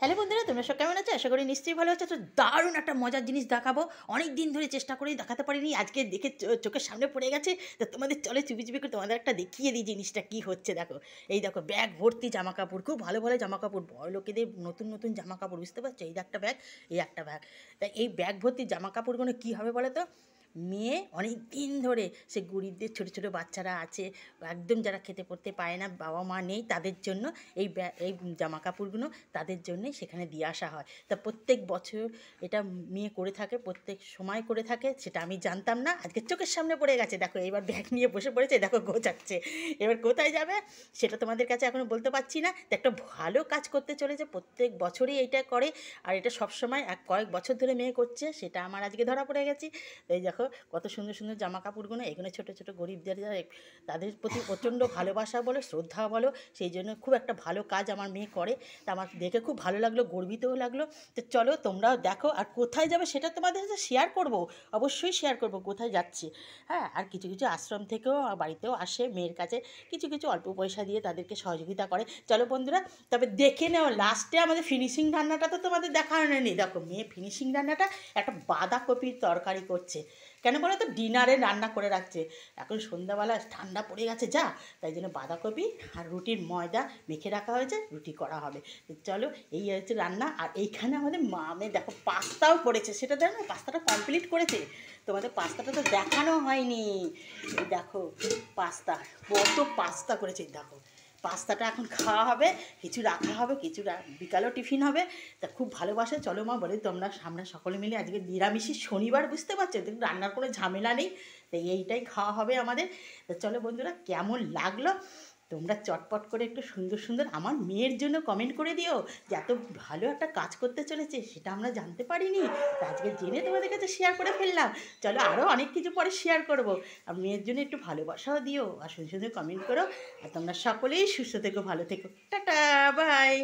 Hello বন্ধুরা, তোমরা সব কেমন আছো? আশা করি নিশ্চয়ই ভালো আছো। তো দারুণ একটা মজার জিনিস দেখাবো। অনেক দিন ধরে চেষ্টা করেই দেখাতে পারিনি, আজকে দেখে চোখের সামনে পড়ে গেছে। তো তোমাদের চলে চুপি চুপি করে তোমাদের একটা দেখিয়ে দিই জিনিসটা কী হচ্ছে। দেখো, এই দেখো ব্যাগ ভর্তি জামা কাপড়, খুব ভালো ভালো জামা কাপড়, বড় লোকেদের নতুন নতুন জামা কাপড়, বুঝতে পারছো? এই একটা ব্যাগ, এই একটা ব্যাগ। তাই এই ব্যাগ ভর্তি জামা কাপড়গুলো কী হবে বলো তো? মেয়ে অনেক দিন ধরে, সে গরিবদের ছোটো ছোটো বাচ্চারা আছে, একদম যারা খেতে পড়তে পায় না, বাবা মা নেই, তাদের জন্য এই জামা কাপড়গুলো তাদের জন্যই সেখানে দিয়ে আসা হয়। তা প্রত্যেক বছর এটা মেয়ে করে থাকে, প্রত্যেক সময় করে থাকে, সেটা আমি জানতাম না, আজকে চোখের সামনে পড়ে গেছে। দেখো এবার ব্যাগ নিয়ে বসে পড়েছে, দেখো গোছাচ্ছে। এবার কোথায় যাবে সেটা তোমাদের কাছে এখনও বলতে পারছি না। তো একটা ভালো কাজ করতে চলেছে, প্রত্যেক বছরই এইটা করে, আর এটা সবসময় কয়েক বছর ধরে মেয়ে করছে, সেটা আমার আজকে ধরা পড়ে গেছি। এই দেখো কত সুন্দর সুন্দর জামা কাপড়গুলো, এখানে ছোটো ছোটো গরিবদের যারা, তাদের প্রতি প্রচণ্ড ভালোবাসা বলো, শ্রদ্ধা বলো, সেই জন্য খুব একটা ভালো কাজ আমার মেয়ে করে। তা আমার দেখে খুব ভালো লাগলো, গর্বিতও লাগলো। তো চলো তোমরাও দেখো, আর কোথায় যাবে সেটা তোমাদের সাথে শেয়ার করব, অবশ্যই শেয়ার করব কোথায় যাচ্ছি। হ্যাঁ, আর কিছু কিছু আশ্রম থেকেও বাড়িতেও আসে মেয়ের কাছে, কিছু কিছু অল্প পয়সা দিয়ে তাদেরকে সহযোগিতা করে। চলো বন্ধুরা, তবে দেখে নেও লাস্টে আমাদের ফিনিশিং রান্নাটা তো তোমাদের দেখানো নেই। দেখো মেয়ে ফিনিশিং রান্নাটা একটা বাঁধাকপির তরকারি করছে। কেন বলো তো? ডিনারে রান্না করে রাখছে, এখন সন্ধ্যাবেলা ঠান্ডা পড়ে গেছে যা, তাই জন্য বাঁধাকপি আর রুটির ময়দা মেখে রাখা হয়েছে, রুটি করা হবে। চলো, এই হচ্ছে রান্না। আর এইখানে আমাদের মামে দেখো পাস্তাও করেছে, সেটা দেখো না, পাস্তাটা কমপ্লিট করেছে। তোমাদের পাস্তাটা তো দেখানো হয়নি। এই দেখো পাস্তা, কত পাস্তা করেছে। দেখো পাস্তাটা এখন খাওয়া হবে, কিছু রাখা হবে, কিছু বিকালেও টিফিন হবে। তা খুব ভালোবাসে। চলো মা, বলি তোমরা সামনে সকলে মিলে, আজকে নিরামিষই শনিবার, বুঝতে পারছো? দেখুন রান্নার কোনো ঝামেলা নেই, তাই এইটাই খাওয়া হবে আমাদের। তা চলো বন্ধুরা, কেমন লাগলো তোমরা চটপট করে একটু সুন্দর সুন্দর আমার মেয়ের জন্য কমেন্ট করে দিও, যে এত ভালো একটা কাজ করতে চলেছে, সেটা আমরা জানতে পারিনি, তা আজকে জেনে তোমাদের কাছে শেয়ার করে ফেললাম। চলো আরও অনেক কিছু পরে শেয়ার করব। আর মেয়ের জন্য একটু ভালোবাসাও দিও, আর সুন্দর সুন্দর কমেন্ট করো। আর তোমরা সকলেই সুস্থ থেকো, ভালো থেকো, টাটা, বাই।